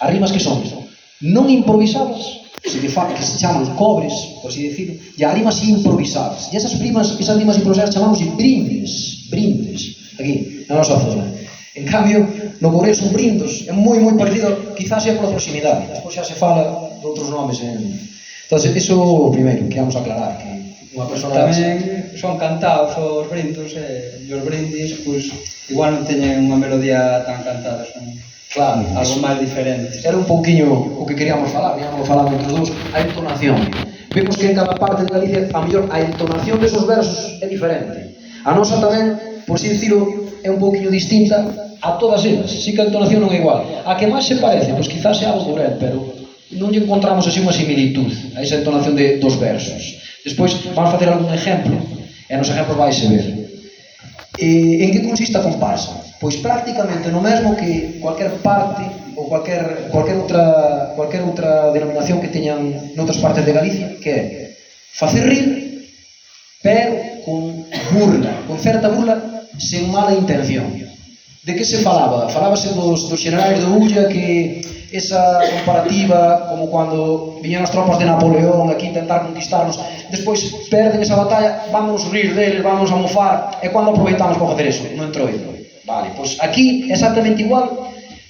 as rimas que son non improvisadas, que se chaman cobres, por así decirlo, e as rimas improvisadas. E esas rimas improvisadas chamamos brindes, aquí, na nosa zona. En cambio, no Courel son brindos, é moi parecido, quizás é pola proximidade, despois xa se fala de outros nomes. Entón, iso o primeiro que vamos a aclarar, que unha persona... Tamén son cantados os brindos, e os brindis, pois, igual non teñen unha melodía tan cantada, son algo máis diferente. Era un pouquiño o que queríamos falar, íamos falando entre os dous, a entonación. Vemos que en cada parte de Galicia, a mellor, a entonación desos versos é diferente. A nosa tamén, por así dicilo, é un pouquiño distinta a todas elas. Si que a entonación non é igual. A que máis se parece, pois quizás é algo Courel, pero non lle encontramos así unha similitud a esa entonación dos versos. Despois vamos facer algún exemplo, e nos exemplos vaise ver. En que consiste a comparsa? Pois prácticamente no mesmo que cualquier parte ou cualquier outra denominación que teñan noutras partes de Galicia, que é facer rir, pero con burla, con certa burla, sen mala intención. De que se falaba? Falábase dos xenerais de Ulla, que esa comparativa, como cando viñan as tropas de Napoleón aquí a intentar conquistarnos, despois perden esa batalla, vámonos rir deles, vámonos a mofar, e cando aproveitamos para facer eso? No entroido. Vale, pois aquí exactamente igual,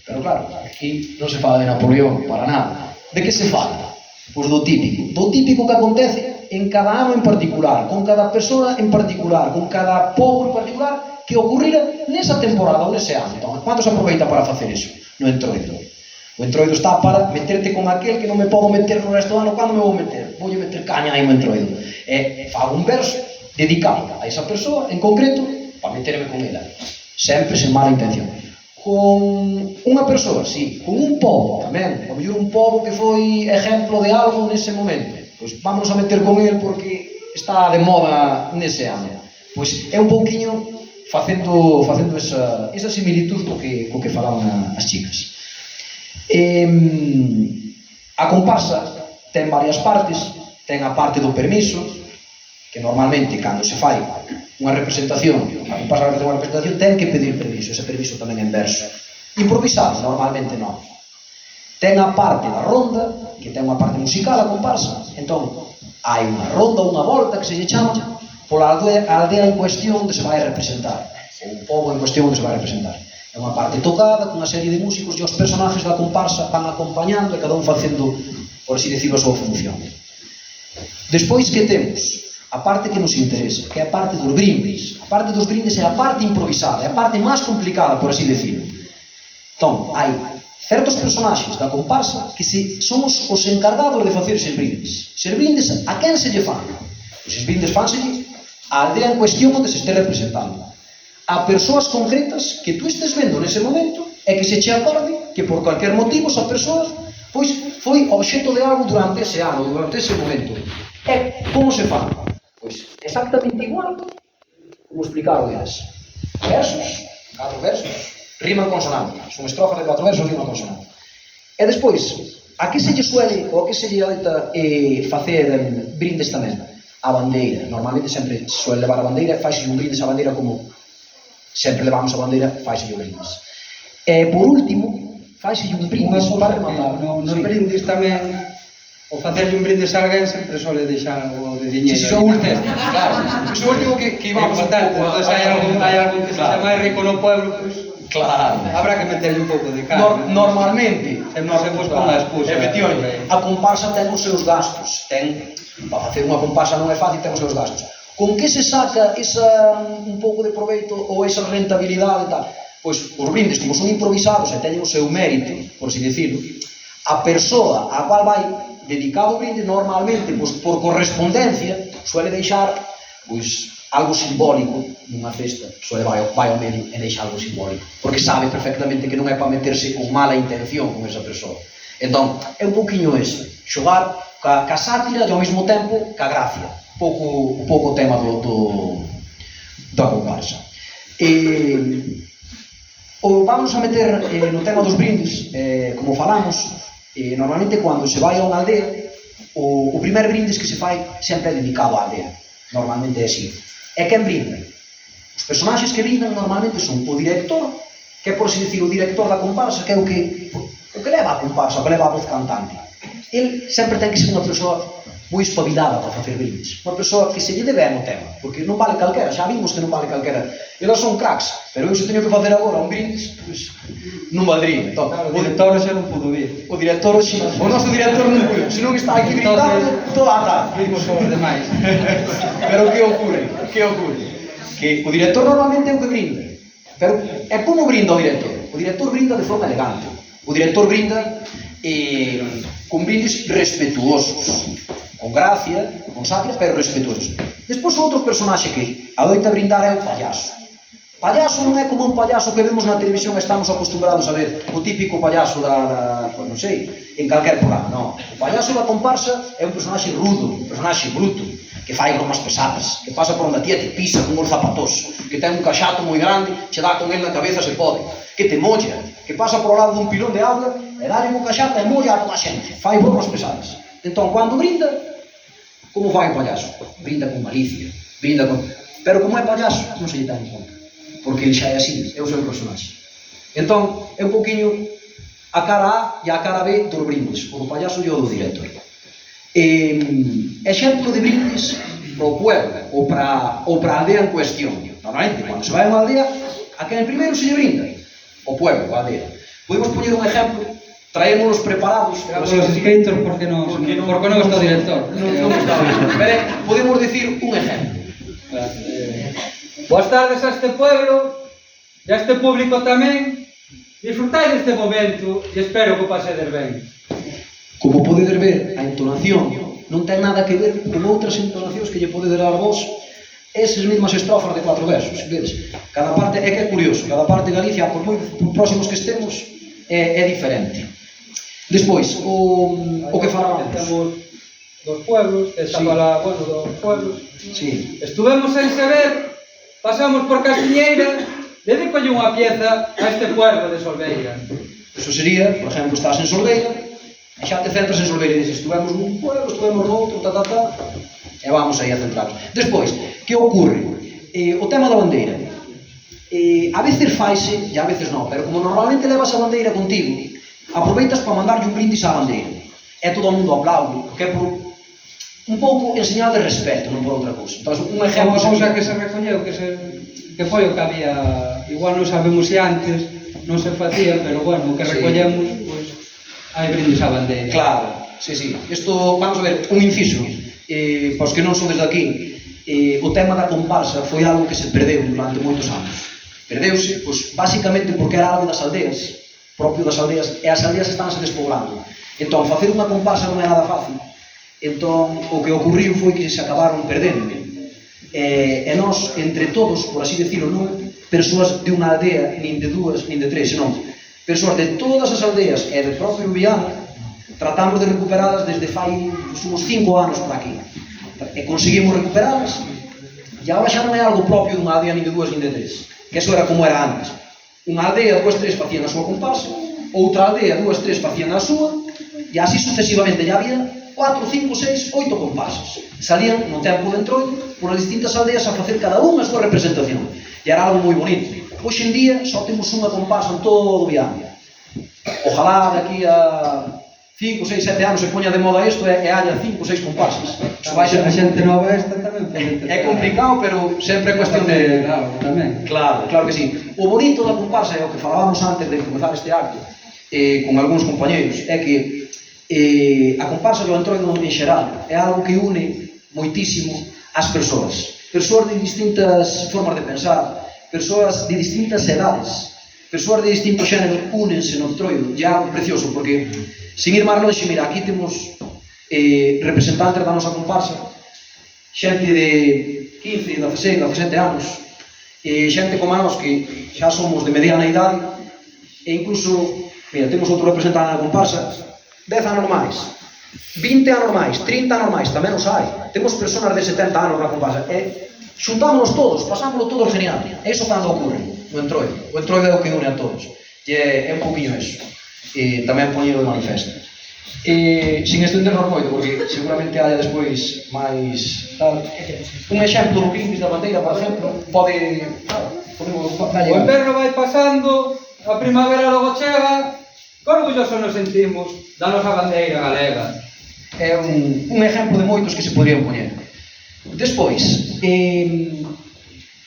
pero claro, aquí non se fala de Napoleón para nada. De que se fala? Pois do típico que acontece en cada ano en particular, con cada persoa en particular, con cada pobo en particular, que ocurrira nesa temporada ou nese ano. Entón, cando se aproveita para facer eso? No entroido. O entroido está para meterte con aquel que non me podo meter no resto do ano. Cando me vou meter? Voulle meter caña aí no entroido. E fago un verso dedicado a esa persoa en concreto para meterme con ela. Sempre sen mala intención. Con unha persoa, sí. Con un pobo tamén. O mellor un pobo que foi exemplo de algo nese momento. Pois vamos a meter con el porque está de moda nese ano. Pois é un pouquiño facendo esa similitud co que falaban as chicas. A comparsa ten varias partes. Ten a parte do permiso, que normalmente cando se fai unha representación, a comparsa que ten unha representación ten que pedir permiso, ese permiso tamén en verso. Improvisado, normalmente non. Ten a parte da ronda, que ten unha parte musical a comparsa. Entón, hai unha ronda, unha volta que se lle chama pola aldea en cuestión onde se vai representar, ou un pobo en cuestión onde se vai representar. É unha parte tocada, con unha serie de músicos, e os personaxes da comparsa van acompañando e cada un facendo, por así decirlo, a súa función. Despois, que temos? A parte que nos interesa, que é a parte dos brindes. A parte dos brindes é a parte improvisada, é a parte máis complicada, por así decirlo. Entón, hai certos personaxes da comparsa que son os encargados de facer eses brindes. Eses brindes, a quen se lle fan? Eses brindes fanselle a aldea en cuestión onde se este representando. A persoas concretas que tú estés vendo nese momento e que se che acorde que por cualquier motivo esa persoa pois foi obxeto de algo durante ese ano, durante ese momento. E como se fan? Pois exactamente igual como explicaron eles. Versos, 4 versos, riman consonante. Son estrofas de 4 versos, riman consonante. E despois, a que se lle suele ou a que se lle aita facer brindes tamén? A bandeira. Normalmente sempre se suele levar a bandeira, faise un brindes a bandeira como sempre levamos a bandeira, faise un brindes. E por último, faise un brindes para rematar. Nos brindes tamén, o facerlle un brindes a alguén sempre suele deixar algo de diñeiro. Si, o último, claro. O último que íbamos a tanto. Entón, hai algo que se chama rico no pueblo, pois claro, habrá que meterlle un pouco de carne. Normalmente non se pos con a excusa. Efectivamente, a comparsa ten os seus gastos. Para facer unha comparsa non é fácil, ten os seus gastos. Con que se saca un pouco de proveito ou esa rentabilidade e tal? Pois os brindes, como son improvisados e teñen o seu mérito, por así decirlo, a persoa a cual vai dedicado o brinde normalmente, pois, por correspondencia, suele deixar pois algo simbólico nunha festa, suele vai ao medio e deixa algo simbólico, porque sabe perfectamente que non é para meterse con mala intención con esa persoa. Entón, é un pouquiño eso, xogar ca sátira e ao mesmo tempo ca gracia, un pouco o tema da comparsa. Vamos a meter no tema dos brindes, como falamos, normalmente cando se vai a unha aldea, o primer brindes que se fai sempre é dedicado á aldea, normalmente é así. E quen brinda? Os personaxes que brindan normalmente son o director, que é por así dicir o director da comparsa, que é o que o que leva a comparsa, o que leva a voz cantante. El sempre ten que ser unha persoa moi espabilada para facer brindes. Unha persoa que se lle debe no tema, porque non vale calquera, xa vimos que non vale calquera. Elas son cracks, pero eu se teño que facer agora un brindes, pois non valdría. Claro, o director xa non pudo vir. O director, o noso director non pudo, senón está aquí gritando toda a tarde. Vimos os demais. Pero que ocurre? Que ocurre? Que o director normalmente é o que brinda. Pero é como brinda o director? O director brinda de forma elegante. O director brinda con brindes respetuosos, con gracia, con sabias, pero respetuosos. Despois outro personaxe que adoita brindar é o payaso. Payaso non é como un payaso que vemos na televisión e estamos acostumbrados a ver, o típico payaso pues non sei, en calquer programa, non. O payaso da comparsa é un personaxe rudo, un personaxe bruto, que fai bromas pesadas, que pasa por onde a tía te pisa con os zapatos, que ten un caxato moi grande, che dá con el na cabeza se pode, que te molla, que pasa por ao lado dun pilón de auga, e dá un caxato e molla a toda a xente, fai bromas pesadas. Entón, cando brinda, como fai o payaso? Brinda con malicia, brinda con... Pero como é payaso, non se lle ten en conta, porque ele xa é así, é o seu personaxe. Entón, é un poquinho a cara A e a cara B dos brindes, o do payaso e o do director. Exemplo de brindes para o pueblo ou para a aldea en cuestión. Normalmente, cando se vai a unha aldea, a quen primeiro se lle brinda? O pueblo, a aldea. Podemos poñer un exemplo, traémonos preparados. Os skaters, porque non está o director. Non está. Pero podemos dicir un exemplo. Boas tardes a este pueblo e a este público tamén. Disfrutai deste momento e espero que o pasedes ben. Como podedes ver, a entonación non ten nada que ver con outras entonacións que lle podedes dar vos esas mesmas estrofas de 4 versos. Vedes, cada parte, é que é curioso, cada parte de Galicia, por moi próximos que estemos, é diferente. Despois, o que falábamos. Temos dos pueblos, esta fala, bueno, dos pueblos. Sí. Estuvemos en Sever, pasamos por Castiñeira, dedícolle unha pieza a este pueblo de Solveira. Eso sería, por exemplo, estás en Solveira, e xa te centras en Solveira e dices, estuvemos nun pueblo, estuvemos noutro, e vamos aí a centrarnos. Despois, que ocorre? O tema da bandeira. A veces faise, e a veces non, pero como normalmente levas a bandeira contigo, aproveitas para mandarlle un brindis á bandeira. E todo o mundo aplaude, porque é por un pouco en señal de respeto, non por outra cousa. Entón, un exemplo... Unha cousa que se recolleu, que foi o que había, igual non sabemos se antes non se facía, pero bueno, o que recollemos, pois, hai brindes á bandeira. Claro, sí. Isto, vamos a ver, un inciso. Para os que non son desde aquí, o tema da comparsa foi algo que se perdeu durante moitos anos. Perdeuse, pois, basicamente porque era algo das aldeas, propio das aldeas, e as aldeas están se despoblando. Entón, facer unha comparsa non é nada fácil. Entón, o que ocurriu foi que se acabaron perdendo. E nós, entre todos, por así decirlo, non persoas de unha aldea, nin de dúas, nin de tres, senón persoas de todas as aldeas e de propio Viana, tratamos de recuperalas desde fai uns 5 anos por aquí. E conseguimos recuperalas, e agora xa non é algo propio dunha aldea, nin de dúas, nin de tres, que eso era como era antes. Unha aldea, 2, 3 facían a súa comparsa, outra aldea, 2, 3 facían a súa, e así sucesivamente. Ya había 4, 5, 6, 8 comparsas. Salían no tempo de entroido por as distintas aldeas a facer cada unha a súa representación. E era algo moi bonito. Hoxe en día só temos unha comparsa en todo o Viana. Ojalá daqui a 5, 6, 7 anos se poña de moda isto e haya 5, 6 comparsas. A xente nova esta tamén pode... É complicado, pero sempre é cuestión de... Claro, tamén. Claro que sí. O bonito da comparsa, é o que falábamos antes de comezar este acto, con algúns compañeiros, é que a comparsa do entroido en xeral é algo que une moitísimo as persoas. Persoas de distintas formas de pensar, persoas de distintas edades, persoas de distintos xéneros únense no entroido. E é algo precioso, porque, sin ir máis longe, mira, aquí temos representantes da nosa comparsa, xente de 15, 16, 17 anos, xente como nós que xa somos de mediana idade, e incluso, mira, temos outro representante da comparsa, 10 anos máis, 20 anos máis, 30 anos máis, tamén os hai. Temos personas de 70 anos na comparsa, e xuntámonos todos, pasámoslo todos genial. E iso cando ocurre no entroido. O entroido é o que une a todos. E é un poquinho eso. Tamén poñelo de manifesto. Sin estendernos moito, porque seguramente haya despois máis tal. Un exemplo do brindis da bandeira, por exemplo, podemos... O inverno vai pasando, a primavera logo chega, Que orgulloso nos sentimos da nosa bandeira galega. É un exemplo de moitos que se podrían poñer. Despois,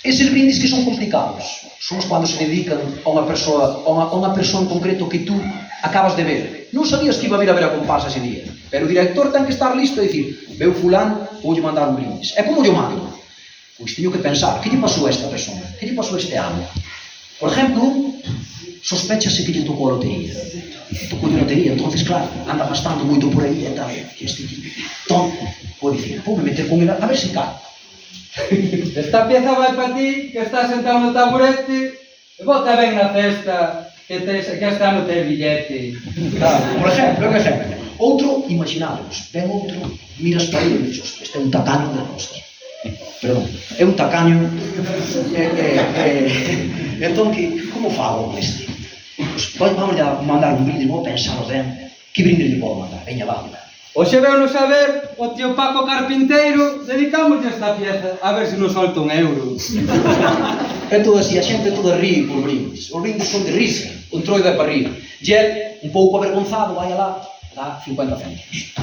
eses brindis que son complicados son os cando se dedican a unha persoa en concreto que tú acabas de ver. Non sabías que iba a vir a ver a comparsa ese día, pero o director ten que estar listo e dicir: veu fulano, voulle mandar un brindis. E como lle mando? Pois teño que pensar, que lle pasou a esta persona? Que lle pasou este ano? Por exemplo, sospechase que lle tocou a lotería. Tocou a lotería, entonces claro, anda gastando moito por aí e tal. Este tonto, pode dicir, vou me meter con ele a ver se cae. Esta pieza vai para ti, que estás sentado no taburete, e bota ben na cesta, que este ano tes billete. Claro, por exemplo, é un exemplo. Outro, imaginaros, ven outro, miras para ele e dices: este é un tacaño de hostia. Perdón, é un tacaño. Entón, como fago con este? Pois vamos a mandar un brindis, vou pensar ben. Que brindis le podo mandar? Veña, vamos. Oxe veu-nos a ver o tío Paco Carpinteiro, dedicámoslle esta pieza, a ver se nos solta un euro. É todo así, a xente toda ríe por brindis. Os brindis son de risa, o entroido é para rir. E el, un pouco avergonzado, vai alá, dá 50 céntimos.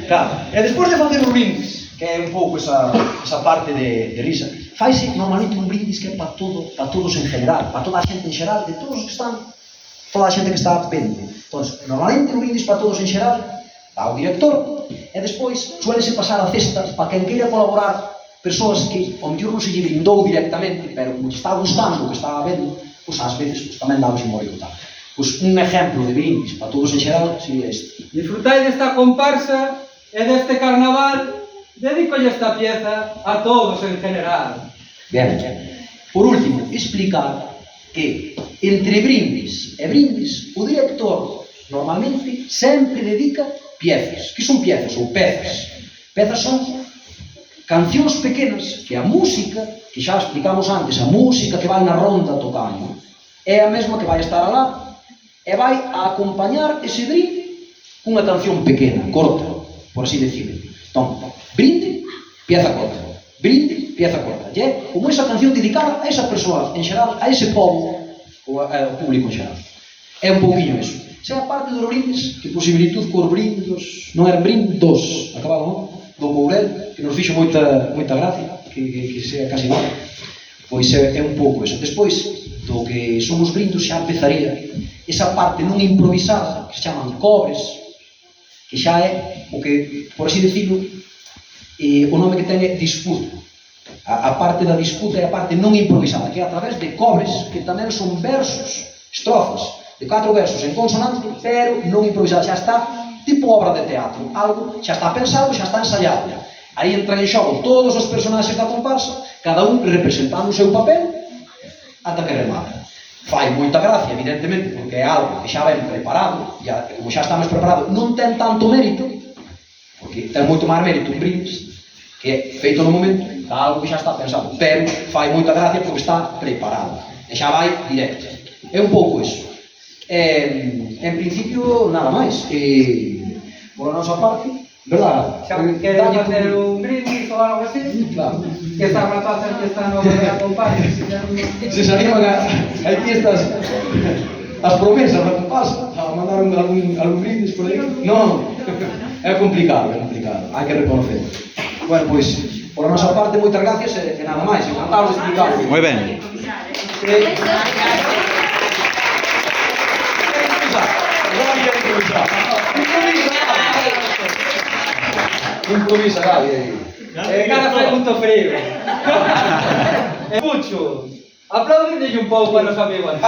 Claro, e despois de facer os brindis, que é un pouco esa parte de risa, faise normalmente un brindis que é para todos en general, para toda a xente en xeral, de todos os que están, toda a xente que está vendo. Entón, normalmente un brindis para todos en xeral, dá o director, e despois suélese pasar a cestas para quen queira colaborar, persoas que ao mellor non se lle brindou directamente, pero como está gustando o que estaba vendo, pois ás veces tamén dá un simbólico tal. Pois un exemplo de brindis para todos en xeral sería este. Disfrutai desta comparsa e deste carnaval, dedícolle esta pieza a todos en general. Ben, por último, explicar que entre brindis e brindis o director normalmente sempre dedica piezas. Que son piezas ou pezas? Pezas son cancións pequenas que a música, que xa explicamos antes, a música que vai na ronda tocando é a mesma que vai estar alá e vai a acompañar ese brinde cunha canción pequena, corta, por así decirlo. Entón, brinde, pieza corta. Brinde, pieza corta. E é como esa canción dedicada a esa persoa en xeral, a ese povo ou ao público en xeral. É un pouquinho eso. Se a parte dos brindes, que posibilitud cos brindos, non eran brindos, acabado, non? Do Mourel, que nos fixo moita gracia, que sea casi igual. Pois é un pouco eso. Despois, do que son os brindos xa empezaría esa parte non improvisada, que se chaman cobres, que xa é o que, por así decirlo, o nome que ten é disputa. A parte da disputa é a parte non improvisada, que é a través de cobres, que tamén son versos, estrofas, de 4 versos en consonante, pero non improvisada, xa está tipo obra de teatro, algo xa está pensado, xa está ensayado. Aí entran en xogo todos os personaxes da comparsa, cada un representando o seu papel, ata que remata. Fai moita gracia, evidentemente, porque é algo que xa ven preparado, e como xa está máis preparado, non ten tanto mérito, porque ten moito máis mérito un brindis, que é feito no momento, algo que xa está pensado, pero fai moita gracia porque está preparado, e xa vai directo. É un pouco iso. En principio, nada máis. Por a nosa parte, verdad? Xa queres facer un brindis ou algo así? Claro. Que está para facer que está no de a comparsa. Se animan aquí estas as promesas da comparsa a mandar algún brindis por aí. Non, é complicado, hai que reconocer. Bueno, pois, por a nosa parte, moitas gracias e nada máis, encantado de explicar. Moi ben. Improvisa, Gabi. Cara fai punto frío. E Pucho, aplaudidelle un pouco a nos amigos.